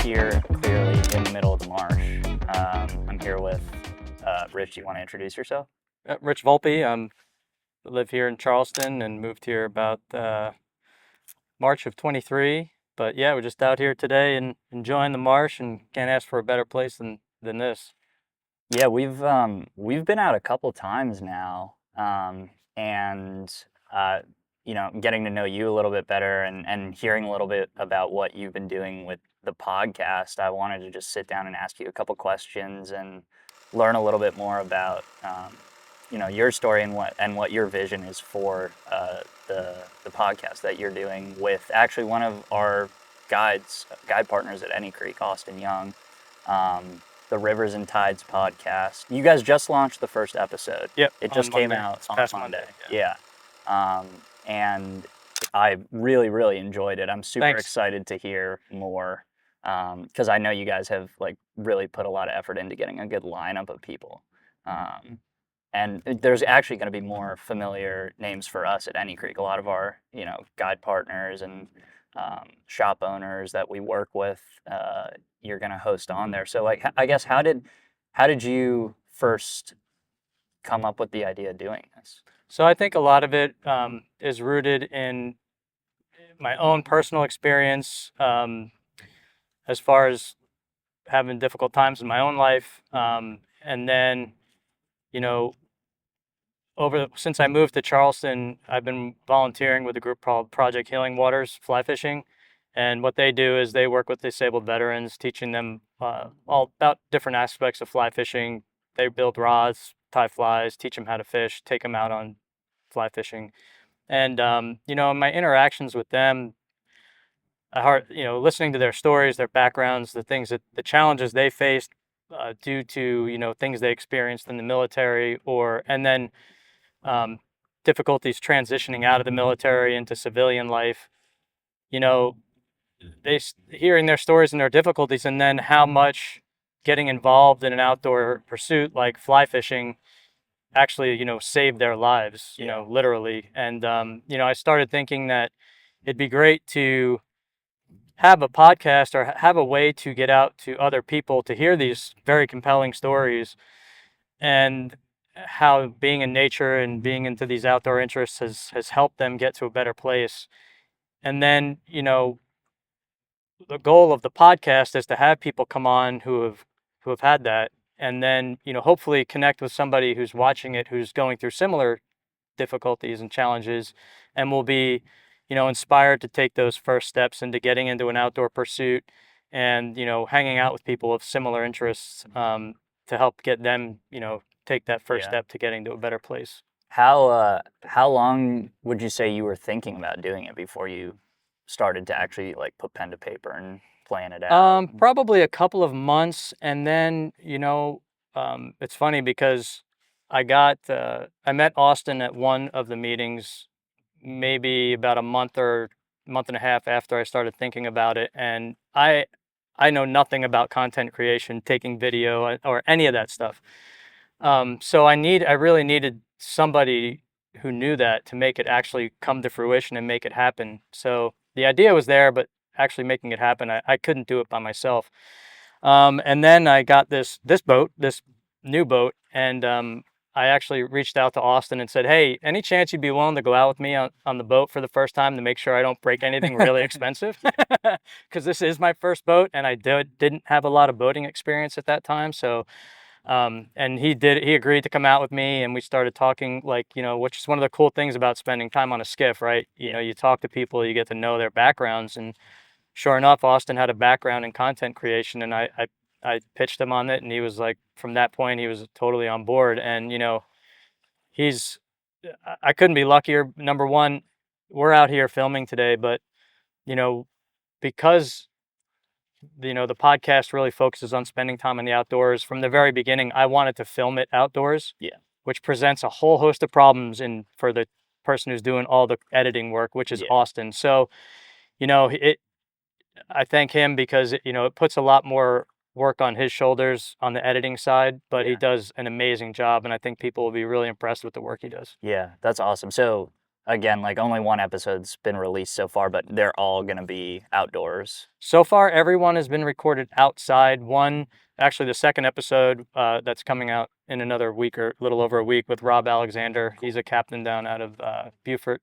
here clearly in the middle of the marsh. I'm here with Rich. Do you want to introduce yourself? Rich Volpe. I live here in Charleston and moved here about March of 23. But yeah, we're just out here today and enjoying the marsh and can't ask for a better place than this. Yeah, we've been out a couple times now, and getting to know you a little bit better and hearing a little bit about what you've been doing with the podcast. I wanted to just sit down and ask you a couple questions and learn a little bit more about your story and what your vision is for the podcast that you're doing with actually one of our guide partners at Any Creek, Austin Young. The Rivers and Tides podcast. You guys just launched the first episode. Yep. It just came out on Monday. Yeah. And I really, really enjoyed it. I'm super excited to hear more because I know you guys have really put a lot of effort into getting a good lineup of people. And there's actually going to be more familiar names for us at Any Creek. A lot of our, guide partners and shop owners that we work with, you're going to host on there. So I guess how did you first come up with the idea of doing this? So I think a lot of it is rooted in my own personal experience as far as having difficult times in my own life. And then, since I moved to Charleston, I've been volunteering with a group called Project Healing Waters Fly Fishing. And what they do is they work with disabled veterans, teaching them all about different aspects of fly fishing. They build rods, tie flies, teach them how to fish, take them out on fly fishing. And, in my interactions with them, listening to their stories, their backgrounds, the challenges they faced due to, things they experienced in the military and then difficulties transitioning out of the military into civilian life, hearing their stories and their difficulties, and then how much getting involved in an outdoor pursuit like fly fishing actually, saved their lives, literally. And, I started thinking that it'd be great to have a podcast or have a way to get out to other people to hear these very compelling stories and how being in nature and being into these outdoor interests has helped them get to a better place. And then, the goal of the podcast is to have people come on who have had that, and then hopefully connect with somebody who's watching it who's going through similar difficulties and challenges, and will be inspired to take those first steps into getting into an outdoor pursuit and hanging out with people of similar interests to help get them take that first step to getting to a better place. How long would you say you were thinking about doing it before you started to actually put pen to paper and plan it out? Probably a couple of months, and then it's funny because I met Austin at one of the meetings, maybe about a month and a half after I started thinking about it, and I know nothing about content creation, taking video, or any of that stuff. So I really needed somebody who knew that to make it actually come to fruition and make it happen. So the idea was there, but actually making it happen, I couldn't do it by myself. And then I got this new boat, and I actually reached out to Austin and said, "Hey, any chance you'd be willing to go out with me on the boat for the first time to make sure I don't break anything really expensive?" Because this is my first boat, and I didn't have a lot of boating experience at that time. So, and he agreed to come out with me, and we started talking, which is one of the cool things about spending time on a skiff, right? You talk to people, you get to know their backgrounds, and sure enough, Austin had a background in content creation, and I pitched him on it, and he was from that point, he was totally on board. And, I couldn't be luckier. Number one, we're out here filming today, but, because, the podcast really focuses on spending time in the outdoors, from the very beginning, I wanted to film it outdoors, which presents a whole host of problems for the person who's doing all the editing work, which is Austin. So, I thank him because it puts a lot more work on his shoulders on the editing side, but he does an amazing job, and I think people will be really impressed with the work he does. Yeah, that's awesome. So again, like only one episode's been released so far, but they're all going to be outdoors. So far, everyone has been recorded outside. Actually, the second episode that's coming out in another week or a little over a week with Rob Alexander. He's a captain down out of Beaufort.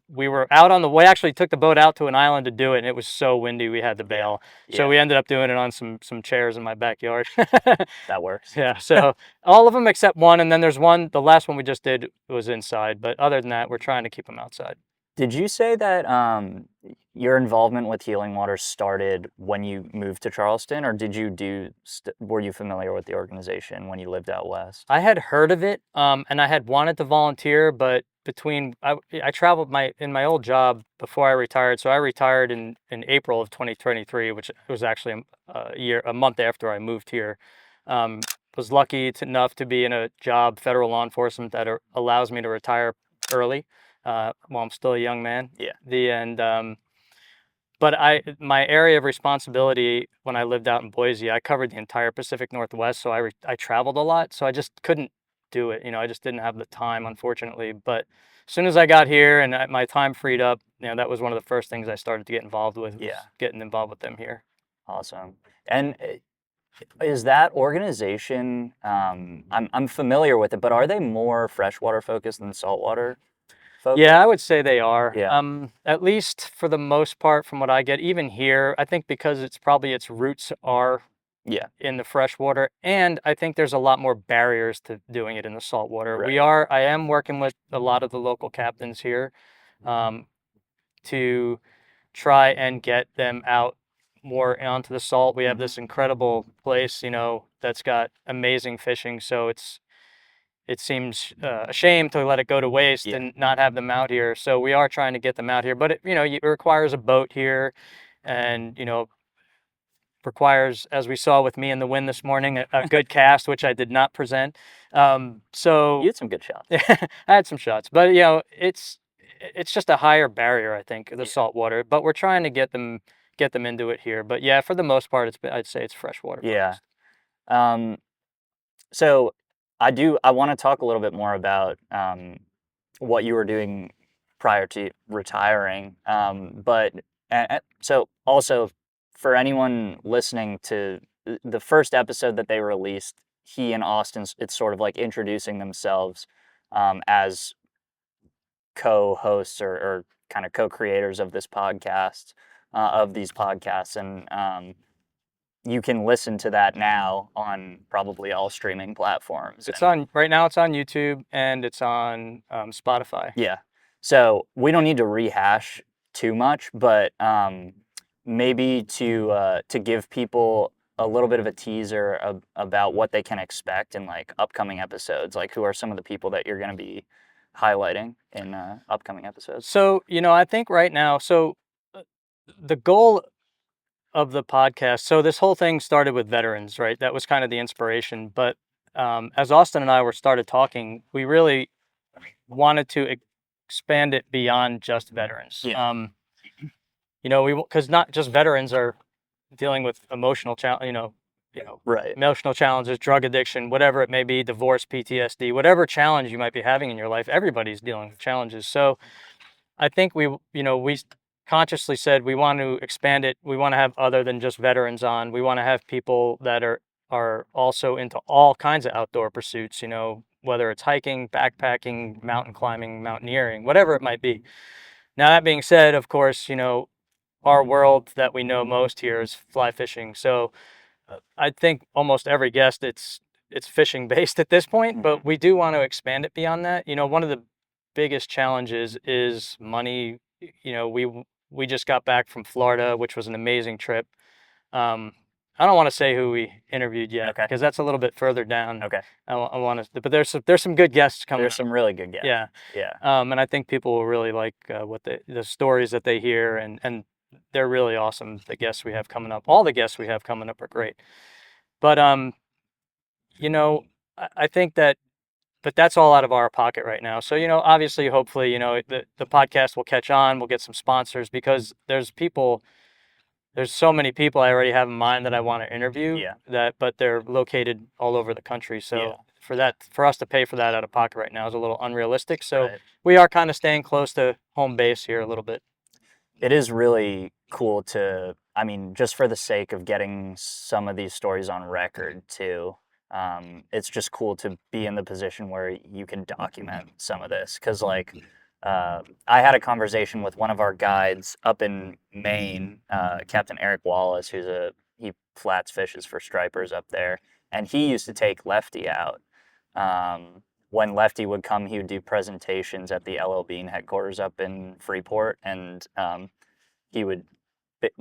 We were out on we actually took the boat out to an island to do it, and it was so windy we had to bail. Yeah. So we ended up doing it on some chairs in my backyard. That works. Yeah, so all of them except one, and then there's one, the last one we just did was inside, but other than that, we're trying to keep them outside. Did you say that your involvement with Healing Waters started when you moved to Charleston, or did you were you familiar with the organization when you lived out west? I had heard of it, and I had wanted to volunteer, but I traveled in my old job before I retired. So I retired in April of 2023, which was actually a month after I moved here. Was lucky enough to be in a job, federal law enforcement, that allows me to retire early while I'm still a young man. Yeah. But my area of responsibility when I lived out in Boise, I covered the entire Pacific Northwest, so I traveled a lot, so I just couldn't do it. I just didn't have the time, unfortunately. But as soon as I got here and my time freed up, that was one of the first things I started to get involved with. Yeah. Getting involved with them here. Awesome. And is that organization? I'm familiar with it, but are they more freshwater focused than saltwater focused? Yeah, I would say they are. Yeah. At least for the most part, from what I get, even here, I think because its roots are Yeah. in the freshwater, and I think there's a lot more barriers to doing it in the saltwater. Right. I am working with a lot of the local captains here to try and get them out more onto the salt. We have this incredible place, that's got amazing fishing. So it seems a shame to let it go to waste Yeah. and not have them out here. So we are trying to get them out here, but it requires a boat here, and requires, as we saw with me in the wind this morning, a good cast, which I did not present. So You had some good shots. I had some shots, but it's just a higher barrier, I think, the salt water. But we're trying to get them into it here. But yeah, for the most part, I'd say it's freshwater Yeah. focused. So I want to talk a little bit more about what you were doing prior to retiring. So also for anyone listening to the first episode that they released, he and Austin, it's sort of like introducing themselves as co-hosts or kind of co-creators of this podcast, of these podcasts. And you can listen to that now on probably all streaming platforms. Right now it's on YouTube and it's on Spotify. Yeah. So we don't need to rehash too much, but maybe to give people a little bit of a teaser about what they can expect in like upcoming episodes. Like, who are some of the people that you're going to be highlighting in upcoming episodes? So, I think right now, the goal of the podcast, so this whole thing started with veterans, right? That was kind of the inspiration. But as Austin and I started talking, we really wanted to expand it beyond just veterans. Yeah. Because not just veterans are dealing with emotional Right. emotional challenges, drug addiction, whatever it may be, divorce, PTSD, whatever challenge you might be having in your life, everybody's dealing with challenges. So I think we consciously said we want to expand it. We want to have other than just veterans on. We want to have people that are also into all kinds of outdoor pursuits, whether it's hiking, backpacking, mountain climbing, mountaineering, whatever it might be. Now, that being said, of course, our world that we know most here is fly fishing. So I think almost every guest, it's fishing based at this point, but we do want to expand it beyond that. One of the biggest challenges is money. We just got back from Florida, which was an amazing trip. I don't want to say who we interviewed yet, because that's a little bit further down. Okay. I want to, but there's some good guests coming. There's some really good guests. Yeah. Yeah. And I think people will really like what the stories that they hear, and they're really awesome. The guests we have coming up, all the guests we have coming up are great. But I think that, but that's all out of our pocket right now. So obviously, hopefully, the podcast will catch on. We'll get some sponsors, because there's so many people I already have in mind that I want to interview. Yeah. But they're located all over the country. So for us to pay for that out of pocket right now is a little unrealistic. So Right. we are kind of staying close to home base here a little bit. It is really cool to, I mean, just for the sake of getting some of these stories on record too. It's just cool to be in the position where you can document some of this. Because, like, I had a conversation with one of our guides up in Maine, Captain Eric Wallace, he flats fishes for stripers up there, and he used to take Lefty out. When Lefty would come, he would do presentations at the LL Bean headquarters up in Freeport, and he would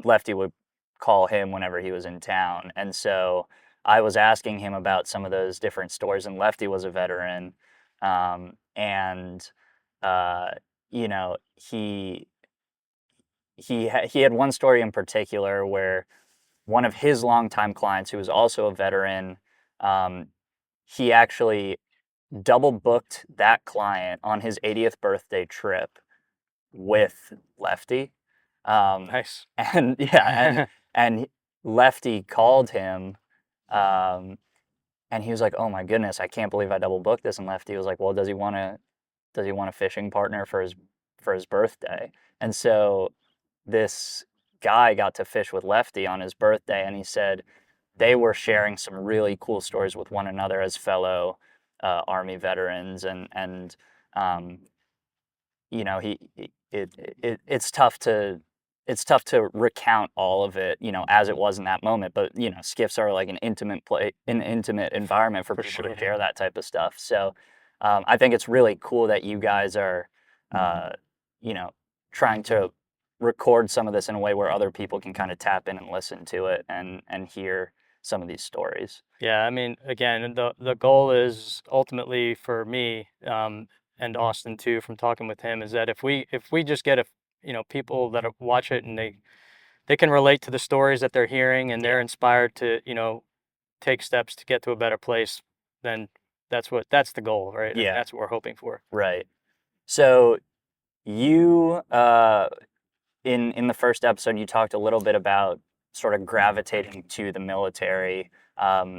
Lefty would call him whenever he was in town. And so I was asking him about some of those different stories, and Lefty was a veteran, and uh, you know he had one story in particular where one of his longtime clients, who was also a veteran, um, he actually double booked that client on his 80th birthday trip with Lefty. Um, Nice. and yeah, and Lefty called him, um, and he was like, "Oh my goodness, I can't believe I double booked this." And Lefty was like, "Well, does he want a fishing partner for his birthday?" And so this guy got to fish with Lefty on his birthday, and he said they were sharing some really cool stories with one another as fellow Army veterans, and um, he it's tough to recount all of it, as it was in that moment. But skiffs are like an intimate environment for For people to sure. share that type of stuff. So I think it's really cool that you guys are, uh, you know, trying to record some of this in a way where other people can kind of tap in and listen to it and hear some of these stories. Yeah, I mean, again, the goal is ultimately for me, and Austin too, from talking with him, is that if we just get people that watch it and they can relate to the stories that they're hearing and Yeah. they're inspired to take steps to get to a better place, then that's the goal, right? I mean, Yeah. that's what we're hoping for. Right. So you in the first episode, you talked a little bit about sort of gravitating to the military.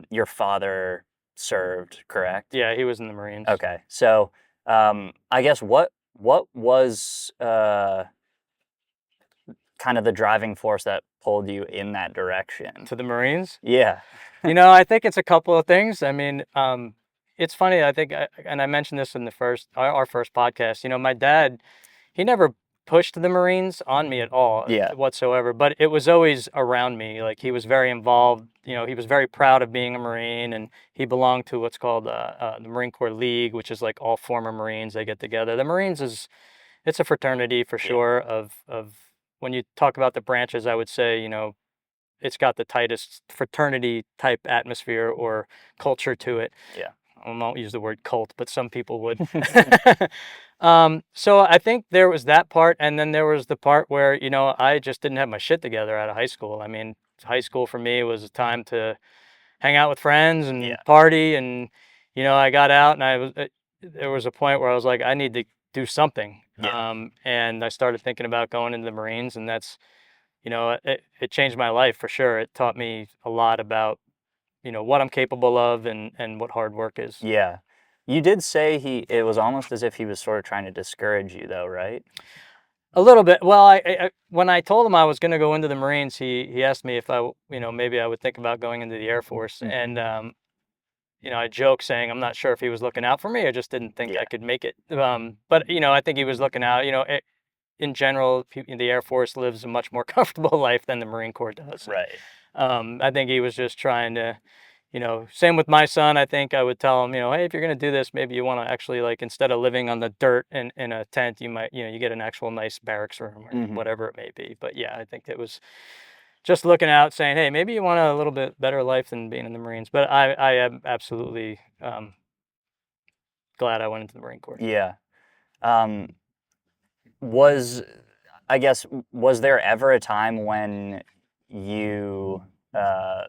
Your father served, correct? Yeah, he was in the Marines. Okay. So I guess what was kind of the driving force that pulled you in that direction? To the Marines. Yeah. I think it's a couple of things. I mean, it's funny. I think, and I mentioned this in our first podcast. My dad, he never pushed the Marines on me at all Yeah. whatsoever, but it was always around me. Like, he was very involved. He was very proud of being a Marine, and he belonged to what's called the Marine Corps League, which is like all former Marines. They get together. The Marines it's a fraternity for Yeah. sure. Of when you talk about the branches, I would say it's got the tightest fraternity type atmosphere or culture to it. Yeah. I won't use the word cult, but some people would. So I think there was that part, and then there was the part where I just didn't have my shit together out of high school. I mean, high school for me was a time to hang out with friends and Yeah. party, and I got out, and there was a point where I was like, I need to do something, Yeah. and I started thinking about going into the Marines, and that's it changed my life for sure. It taught me a lot about what I'm capable of and what hard work is. Yeah. You did say it was almost as if he was sort of trying to discourage you though, right? A little bit. Well, when I told him I was going to go into the Marines, he asked me if maybe I would think about going into the Air Force, Mm. and I joked saying I'm not sure if he was looking out for me. I just didn't think I Yeah. could make it. But I think he was looking out. In general, the Air Force lives a much more comfortable life than the Marine Corps does. Right. I think he was just trying to, same with my son. I think I would tell him, hey, if you're going to do this, maybe you want to actually, like, instead of living on the dirt in a tent, you might, you get an actual nice barracks room or Hmm. whatever it may be. But yeah, I think it was just looking out saying, hey, maybe you want a little bit better life than being in the Marines. But I am absolutely glad I went into the Marine Corps. Yeah. Um, was I guess was there ever a time when you uh,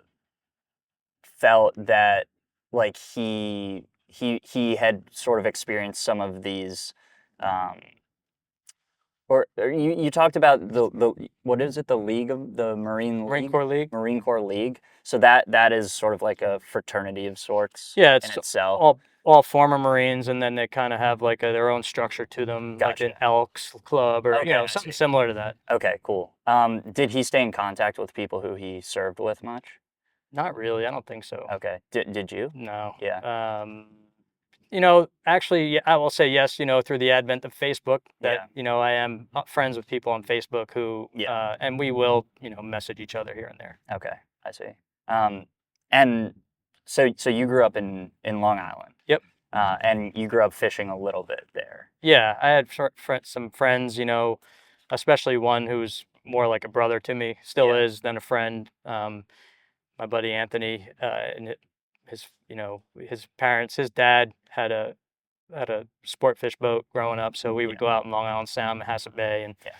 felt that like he had sort of experienced some of these um, Or you talked about the what is it? The League of the Marine Marine League? Corps League. Marine Corps League. So that is sort of like a fraternity of sorts Yeah, in it's itself. all former Marines, and then they kind of have like their own structure to them, like an Gotcha. Elks Club or Okay, I something see. similar to that. Okay, cool. Did he stay in contact with people who he served with much? Not really. I don't think so. Okay. Did you? No. Yeah. Actually, yeah, I will say yes. Through the advent of Facebook, that Yeah. I am friends with people on Facebook who, Yeah. and we will, message each other here and there. Okay, I see. Um, and so you grew up in Long Island, Yep. and you grew up fishing a little bit there. Yeah, I had some friends, especially one who's more like a brother to me, still Yeah. is, than a friend. My buddy Anthony, and his parents, his dad had a sport fish boat growing up, so we would Yeah. go out in Long Island Sound, Manhasset Bay, and Yeah.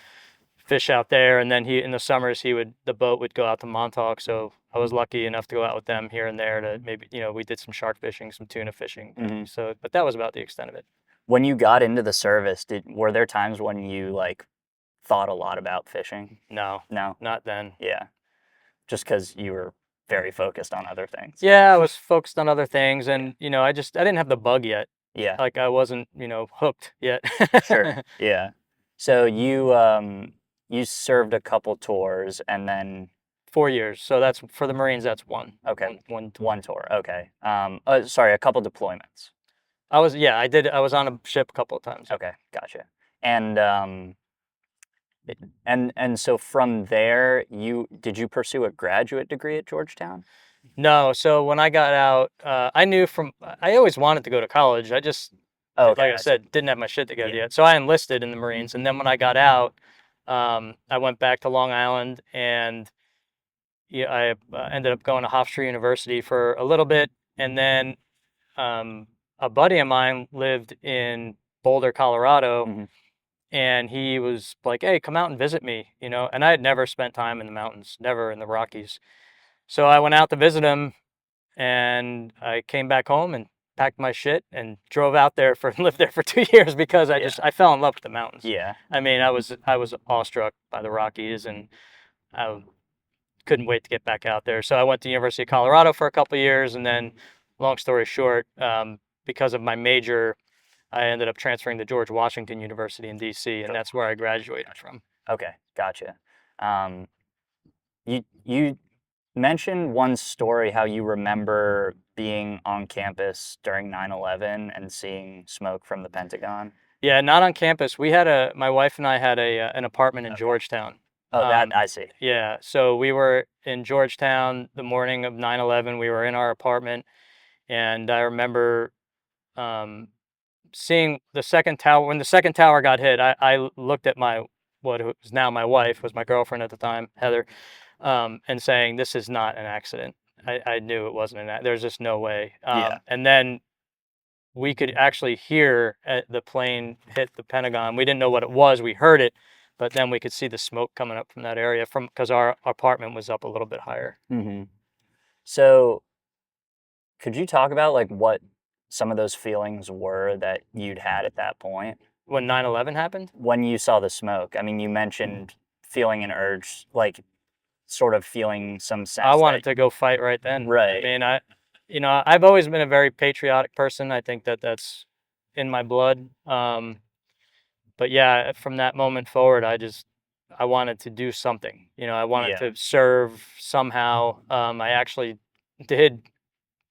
fish out there. And then in the summers, the boat would go out to Montauk, so I was lucky enough to go out with them here and there to maybe, we did some shark fishing, some tuna fishing. Hmm. But that was about the extent of it. When you got into the service, were there times when you like thought a lot about fishing? No, No. not then. Yeah. Just because you were very focused on other things. Yeah, I was focused on other things, and I didn't have the bug yet. Yeah. Like I wasn't, hooked yet. Sure. Yeah. So you served a couple tours and then 4 years. So that's for the Marines. That's one. okay, One. one tour. Okay. Sorry, a couple deployments. Yeah, I did. I was on a ship a couple of times. Okay, gotcha. And and so from there, did you pursue a graduate degree at Georgetown? No, so when I got out, I always wanted to go to college. I just, Oh, okay, like I I see. said, didn't have my shit together Yeah. yet. So I enlisted in the Marines, and then when I got out, I went back to Long Island, and yeah, I ended up going to Hofstra University for a little bit, and then um, a buddy of mine lived in Boulder, Colorado, Hmm. and he was like, "Hey, come out and visit me," And I had never spent time in the mountains, never in the Rockies. So I went out to visit him, and I came back home and packed my shit and drove out there for lived there for 2 years because Yeah. I fell in love with the mountains. Yeah. I mean, I was awestruck by the Rockies, and I couldn't wait to get back out there. So I went to University of Colorado for a couple of years, and then, long story short, because of my major, I ended up transferring to George Washington University in D.C., and that's where I graduated from. Okay, gotcha. Um, you mentioned one story how you remember being on campus during 9/11 and seeing smoke from the Pentagon. Yeah, not on campus. My wife and I had an apartment in Okay. Georgetown. Oh, that I see. Yeah, so we were in Georgetown the morning of 9/11. We were in our apartment, and I remember um, seeing the second tower. When the second tower got hit, I looked at what was now my wife, was my girlfriend at the time, Heather, and saying, "This is not an accident." I knew it wasn't there's just no way. Yeah. And then we could actually hear the plane hit the Pentagon. We didn't know what it was. We heard it, but then we could see the smoke coming up from that area because our apartment was up a little bit higher. Hmm. So, could you talk about like what some of those feelings were that you'd had at that point When 9/11 happened, when you saw the smoke? I mean, you mentioned feeling an urge, like sort of feeling some I sense that wanted to go fight right then. I right. mean, I've always been a very patriotic person. I think that that's in my blood. But yeah, from that moment forward, I wanted to do something. I wanted Yeah. to serve somehow. I actually did.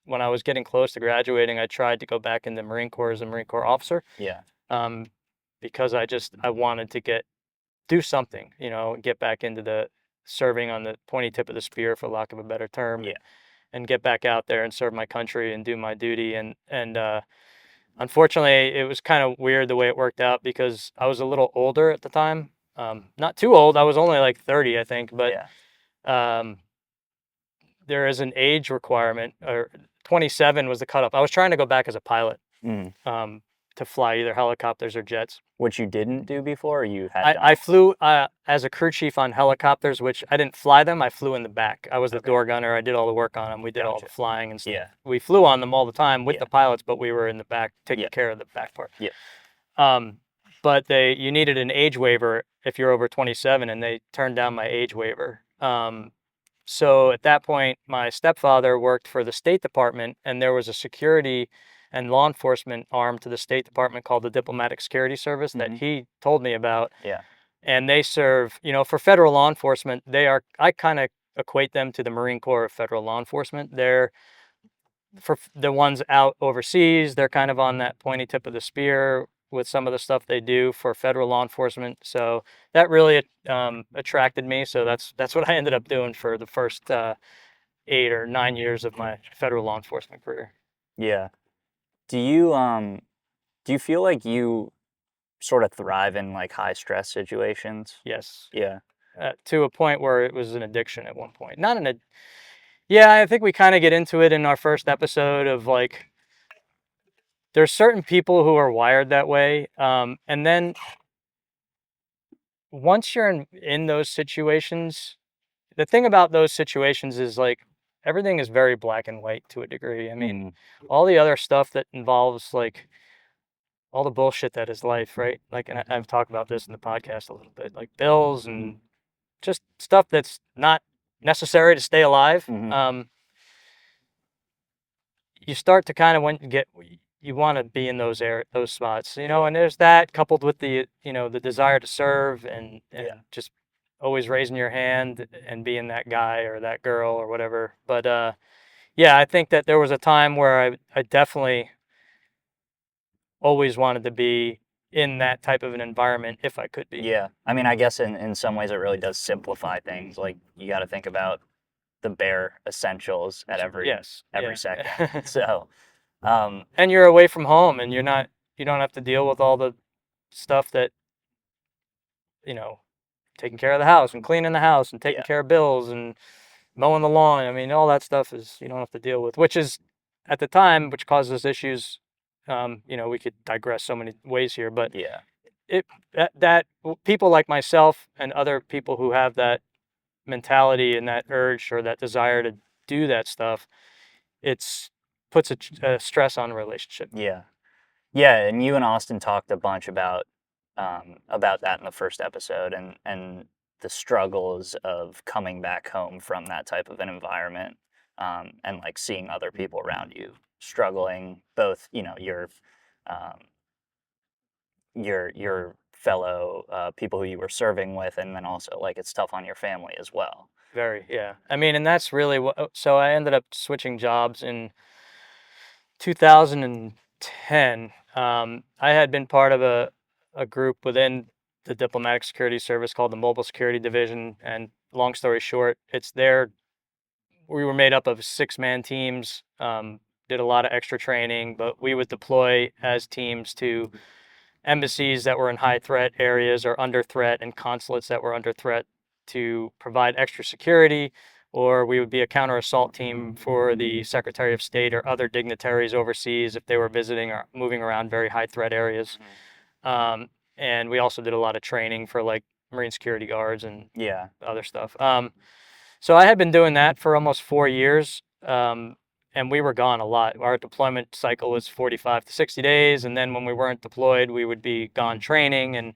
When I was getting close to graduating, I tried to go back in the Marine Corps as a Marine Corps officer, Yeah. um, because I wanted to do something, get back into the serving on the pointy tip of the spear, for lack of a better term, Yeah. and get back out there and serve my country and do my duty. And unfortunately, it was kind of weird the way it worked out because I was a little older at the time. Not too old. I was only like 30, I think, but Yeah. um, there is an age requirement, or 27 was the cutoff. I was trying to go back as a pilot, Mm. to fly either helicopters or jets. Which you didn't do before, or you had done? I flew as a crew chief on helicopters, which I didn't fly them. I flew in the back. I was the Okay. door gunner. I did all the work on them. We did all the Gotcha. flying and stuff. Yeah. We flew on them all the time with Yeah. the pilots, but we were in the back taking Yeah. care of the back part. Yeah. Um, but you needed an age waiver if you're over 27, and they turned down my age waiver. So at that point, my stepfather worked for the State Department, and there was a security and law enforcement arm to the State Department called the Diplomatic Security Service that Hmm. he told me about. Yeah. And they serve, for federal law enforcement, I kind of equate them to the Marine Corps of federal law enforcement. They're for the ones out overseas, they're kind of on that pointy tip of the spear with some of the stuff they do for federal law enforcement. So that really attracted me. So that's what I ended up doing for the first 8 or 9 years of my federal law enforcement career. Yeah. Do you do you feel like you sort of thrive in like high stress situations? Yes, Yeah. to a point where it was an addiction at one point. Not an ad- Yeah, I think we kind of get into it in our first episode of like there's certain people who are wired that way, and then once you're in those situations, the thing about those situations is like everything is very black and white to a degree. I mean, Hmm. all the other stuff that involves like all the bullshit that is life, right? Like, and I've talked about this in the podcast a little bit, like bills and just stuff that's not necessary to stay alive. Hmm. You start to kind of you want to be in those spots, and there's that coupled with the desire to serve and Yeah. just always raising your hand and being that guy or that girl or whatever. But yeah, I think that there was a time where I definitely always wanted to be in that type of an environment if I could be. Yeah. I mean, I guess in some ways it really does simplify things. Like you got to think about the bare essentials at Yes, every yeah. second. So, um, And you're away from home, and you don't have to deal with all the stuff that you know taking care of the house and cleaning the house and taking yeah. care of bills and mowing the lawn. I mean, all that stuff is you don't have to deal with, which is at the time, which causes issues. We could digress so many ways here, but Yeah. it people like myself and other people who have that mentality and that urge or that desire to do that stuff, it's puts a stress on a relationship. Yeah. Yeah, and you and Austin talked a bunch about that in the first episode, and the struggles of coming back home from that type of an environment, and like seeing other people around you struggling, both um, your fellow people who you were serving with, and then also like it's tough on your family as well. Very, yeah. I mean, and that's really what. So I ended up switching jobs in 2010. I had been part of a group within the Diplomatic Security Service called the Mobile Security Division. And long story short, we were made up of 6-man teams, did a lot of extra training, but we would deploy as teams to embassies that were in high threat areas or under threat and consulates that were under threat to provide extra security, or we would be a counter assault team for the Secretary of State or other dignitaries overseas if they were visiting or moving around very high threat areas. Um, and we also did a lot of training for like Marine security guards and Yeah. other stuff. So I had been doing that for almost 4 years. And we were gone a lot. Our deployment cycle was 45 to 60 days. And then when we weren't deployed, we would be gone training. And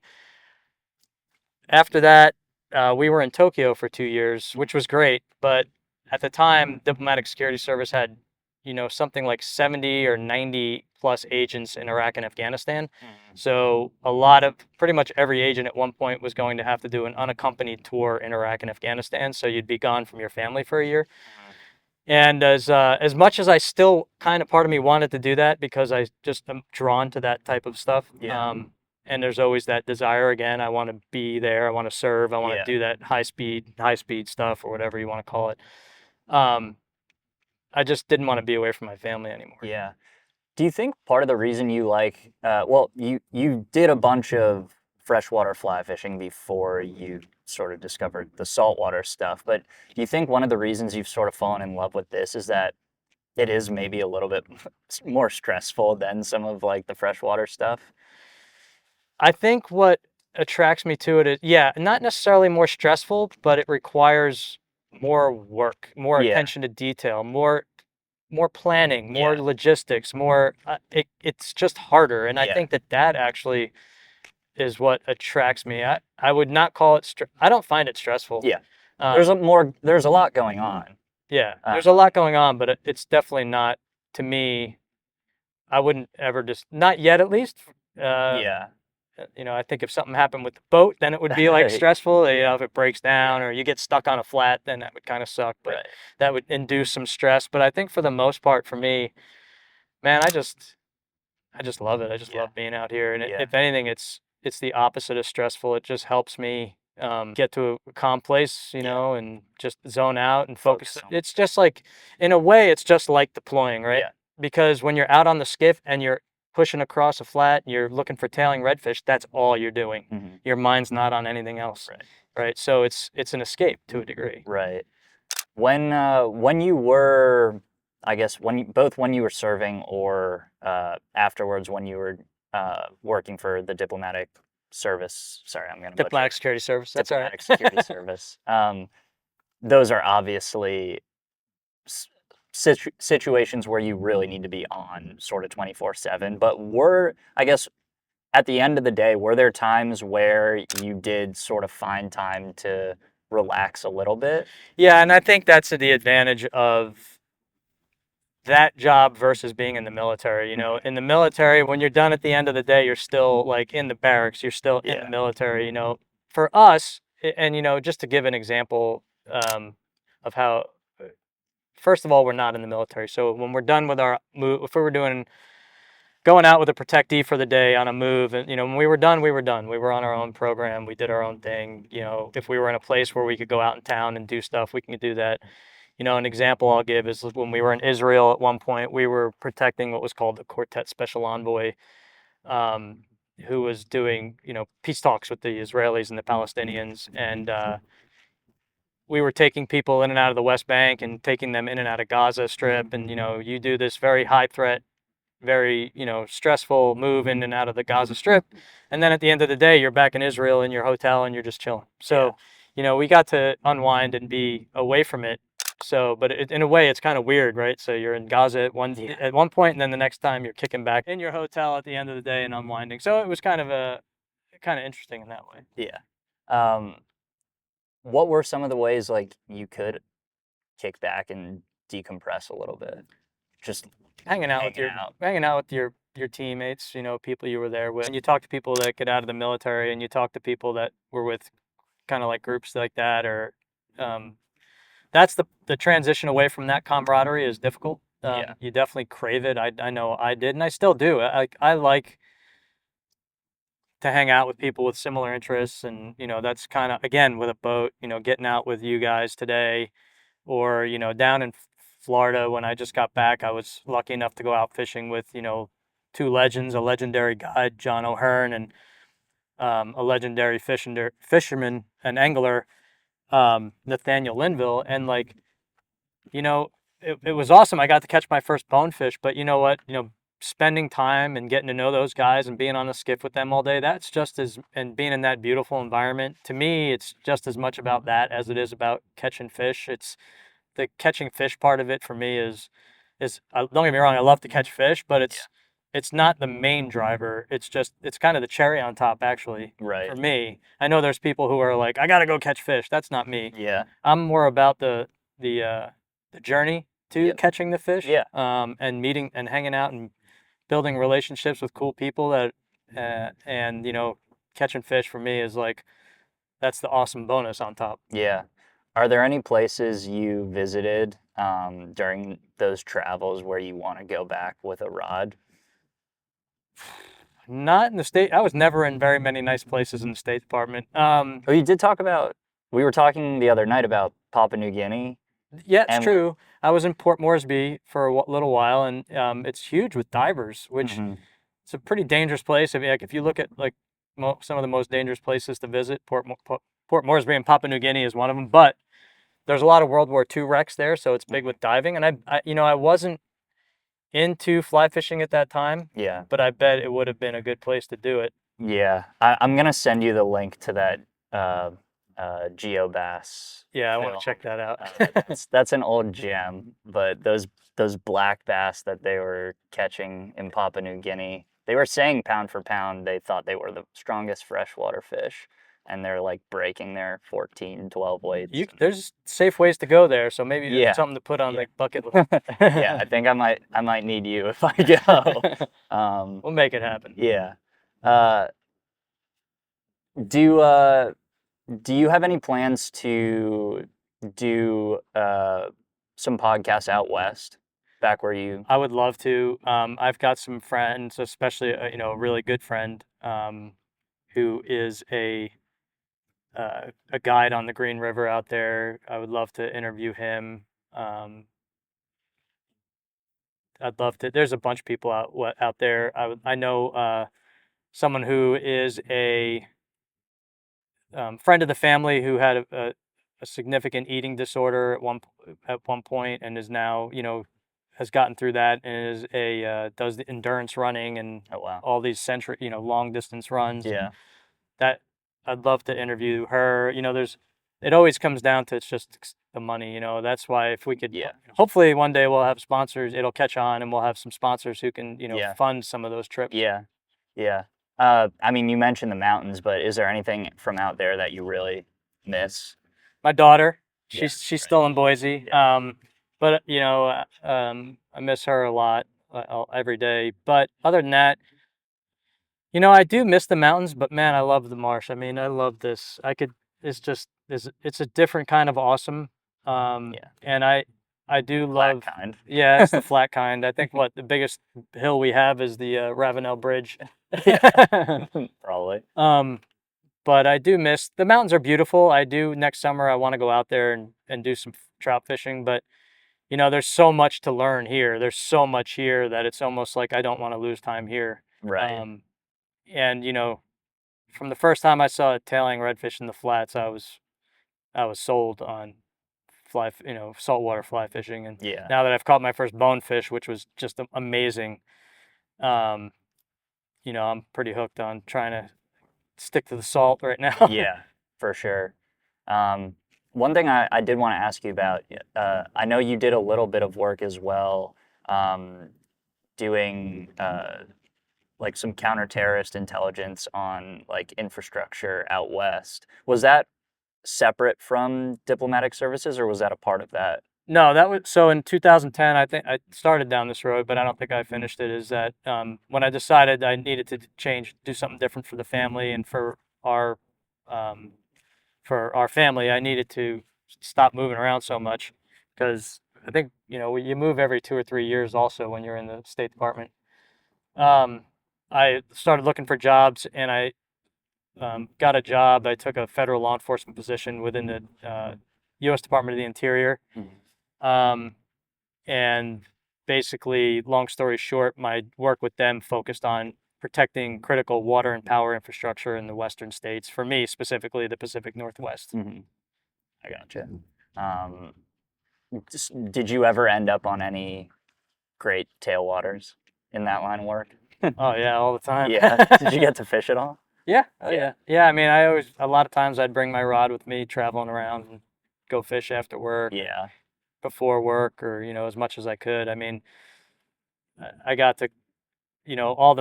after that, we were in Tokyo for 2 years, which was great. But at the time, Diplomatic Security Service had, something like 70 or 90 plus agents in Iraq and Afghanistan. Mhm. So pretty much every agent at one point was going to have to do an unaccompanied tour in Iraq and Afghanistan. So you'd be gone from your family for a year. Mhm. And as much as I still kind of part of me wanted to do that because I just am drawn to that type of stuff. Yeah. And there's always that desire again. I want to be there. I want to serve. I want Yeah. to do that high speed stuff or whatever you want to call it. Um, I just didn't want to be away from my family anymore. Yeah. Do you think part of the reason you like, well, you did a bunch of freshwater fly fishing before you sort of discovered the saltwater stuff, but do you think one of the reasons you've sort of fallen in love with this is that it is maybe a little bit more stressful than some of like the freshwater stuff? I think what attracts me to it is, yeah, not necessarily more stressful, but it requires more work, more Yeah. attention to detail, more planning, more Yeah. logistics, more it's just harder. And I Yeah. think that actually is what attracts me. I would not call it I don't find it stressful. Yeah. Um, There's a lot going on. yeah, Uh, there's a lot going on, but it's definitely not, to me. I wouldn't ever just, not yet at least. Uh, yeah. I think if something happened with the boat, then it would be like stressful. If it breaks down or you get stuck on a flat, then that would kind of suck. But Right. that would induce some stress. But I think for the most part, for me, man, I just love it. I just Yeah. love being out here. And Yeah. if anything, it's the opposite of stressful. It just helps me get to a calm place, Yeah. and just zone out and focus. Focus on. It's just like, in a way, it's just like deploying, right? Yeah. Because when you're out on the skiff and you're pushing across a flat, you're looking for tailing redfish. That's all you're doing. Hmm. Your mind's not on anything else, Right. right? So it's an escape to a degree. Right. When you were, I guess both when you were serving or afterwards when you were working for the diplomatic service. Sorry, I'm gonna butcher Diplomatic it. security service. That's all right. Diplomatic security service. Those are obviously situations where you really need to be on sort of 24/7. But I guess, at the end of the day, were there times where you did sort of find time to relax a little bit? Yeah, and I think that's the advantage of that job versus being in the military. Mhm. In the military, when you're done at the end of the day, you're still like in the barracks, you're still in the Yeah. military. For us, and just to give an example of how, first of all, we're not in the military. So when we're done with our move, if we were going out with a protectee for the day on a move, and when we were done, we were done. We were on our own program. We did our own thing. If we were in a place where we could go out in town and do stuff, we can do that. An example I'll give is when we were in Israel at one point, we were protecting what was called the Quartet Special Envoy, um, who was doing, peace talks with the Israelis and the Palestinians. And we were taking people in and out of the West Bank and taking them in and out of Gaza Strip. And, you do this very high threat, very, stressful move in and out of the Gaza Strip. And then at the end of the day, you're back in Israel in your hotel and you're just chilling. Yeah. So, we got to unwind and be away from it. So, but in a way, it's kind of weird, right? So you're in Gaza Yeah. at one point, and then the next time you're kicking back in your hotel at the end of the day and unwinding. So it was kind of interesting in that way. Yeah. Um, what were some of the ways like you could kick back and decompress a little bit? Just Hanging out with hanging your out. hanging out with your teammates, people you were there with. And you talk to people that get out of the military, and you talk to people that were with kind of like groups like that, or um, that's the transition away from that camaraderie is difficult. Yeah. You definitely crave it. I know I did, and I still do. I like to hang out with people with similar interests, and that's kind of, again, with a boat. Getting out with you guys today, or down in Florida when I just got back, I was lucky enough to go out fishing with two legends, a legendary guide, John O'Hearn, and a legendary fisherman and angler, Nathaniel Linville. And like, it was awesome. I got to catch my first bonefish, but you know what? Spending time and getting to know those guys and being on the skiff with them all day, that's just as, and being in that beautiful environment, to me, it's just as much about that as it is about catching fish. It's the catching fish part of it for me is don't get me wrong, I love to catch fish, but Yeah. it's not the main driver. It's kind of the cherry on top, actually, Right. for me. I know there's people who are like, I gotta go catch fish. That's not me. Yeah. I'm more about the the journey to Yep. catching the fish, Yeah. and meeting and hanging out and building relationships with cool people that, and catching fish for me is like, that's the awesome bonus on top. Yeah. Are there any places you visited during those travels where you want to go back with a rod? Not in the state. I was never in very many nice places in the State Department. Oh, you did talk about. We were talking the other night about Papua New Guinea, Yeah, it's and true. I was in Port Moresby for a little while, and it's huge with divers, which mhm, it's a pretty dangerous place. I mean, like if you look at like some of the most dangerous places to visit, Port Moresby and Papua New Guinea is one of them. But there's a lot of World War II wrecks there, so it's big with diving. And I wasn't into fly fishing at that time, yeah, but I bet it would have been a good place to do it. yeah. I'm gonna send you the link to that uh, GeoBass Yeah, I want film. to check that out. That's an old gem, but those black bass that they were catching in Papua New Guinea, they were saying pound for pound, they thought they were the strongest freshwater fish, and they're like breaking their 14, 12 weights. There's safe ways to go there, so maybe Yeah. it's something to put on Yeah. the bucket list. Yeah, I think I might need you if I go. We'll make it happen. Yeah. Uh, do you have any plans to do some podcasts out west, back where you? I would love to. I've got some friends, especially a really good friend, who is a guide on the Green River out there. I would love to interview him. I'd love to. There's a bunch of people out there. I know someone who is a friend of the family who had a significant eating disorder at one point, and is now has gotten through that, and is does the endurance running and Oh wow. all these long distance runs. Yeah. That I'd love to interview her. It always comes down to, it's just the money. That's why if we could, Yeah. hopefully one day we'll have sponsors. It'll catch on, and we'll have some sponsors who can Yeah. fund some of those trips. Yeah. Yeah. I mean, you mentioned the mountains, but is there anything from out there that you really miss? My daughter, Yeah, she's right. still in Boise. Yeah. But I miss her a lot, every day. But other than that, I do miss the mountains, but man, I love the marsh. I mean, I love this. It's a different kind of awesome. Yeah. And I do love, Flat kind. yeah, it's the flat kind. I think the biggest hill we have is the Ravenel Bridge. Probably. But I do miss, the mountains are beautiful. Next summer I want to go out there and do some trout fishing, but there's so much to learn here. There's so much here that it's almost like I don't want to lose time here. Right. And from the first time I saw a tailing redfish in the flats, I was sold on saltwater fly fishing. And Yeah. now that I've caught my first bonefish, which was just amazing, I'm pretty hooked on trying to stick to the salt right now. Yeah, for sure. One thing I did want to ask you about, I know you did a little bit of work as well, doing like some counter-terrorist intelligence on like infrastructure out west. Was that separate from diplomatic services, or was that a part of that? No, that was so in 2010. I think I started down this road, but I don't think I finished it. Is that when I decided I needed to do something different for the family and for our family, I needed to stop moving around so much, because I think you move every 2 or 3 years also when you're in the State Department. I started looking for jobs, and I got a job. I took a federal law enforcement position within the U.S. Department of the Interior. And basically, long story short, my work with them focused on protecting critical water and power infrastructure in the western states, for me specifically the Pacific Northwest. Mm-hmm. I gotcha. Did you ever end up on any great tailwaters in that line of work? Oh yeah, all the time. Yeah. Did you get to fish at all? Yeah. Oh yeah. Yeah. I mean, a lot of times I'd bring my rod with me traveling around and go fish after work, Yeah. before work, or as much as I could. I mean, I got to, all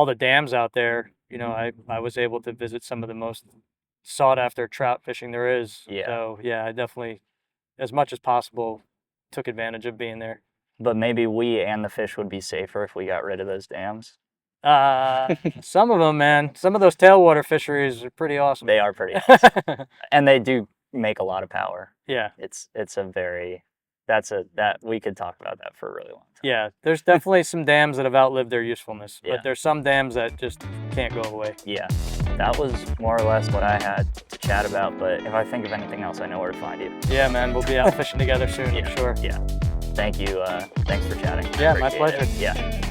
the dams out there. I was able to visit some of the most sought after trout fishing there is. Yeah. So yeah, I definitely, as much as possible, took advantage of being there. But maybe we and the fish would be safer if we got rid of those dams. Some of them, man, some of those tailwater fisheries are pretty awesome. They are pretty awesome. And they do make a lot of power. Yeah. It's a very, that we could talk about that for a really long time. Yeah, there's definitely some dams that have outlived their usefulness, Yeah. but there's some dams that just can't go away. Yeah. That was more or less what I had to chat about, but if I think of anything else, I know where to find you. Yeah, man, we'll be out fishing together soon, Yeah. I'm sure. Yeah. Thank you. Thanks for chatting. Yeah, my Appreciate it. pleasure. Yeah.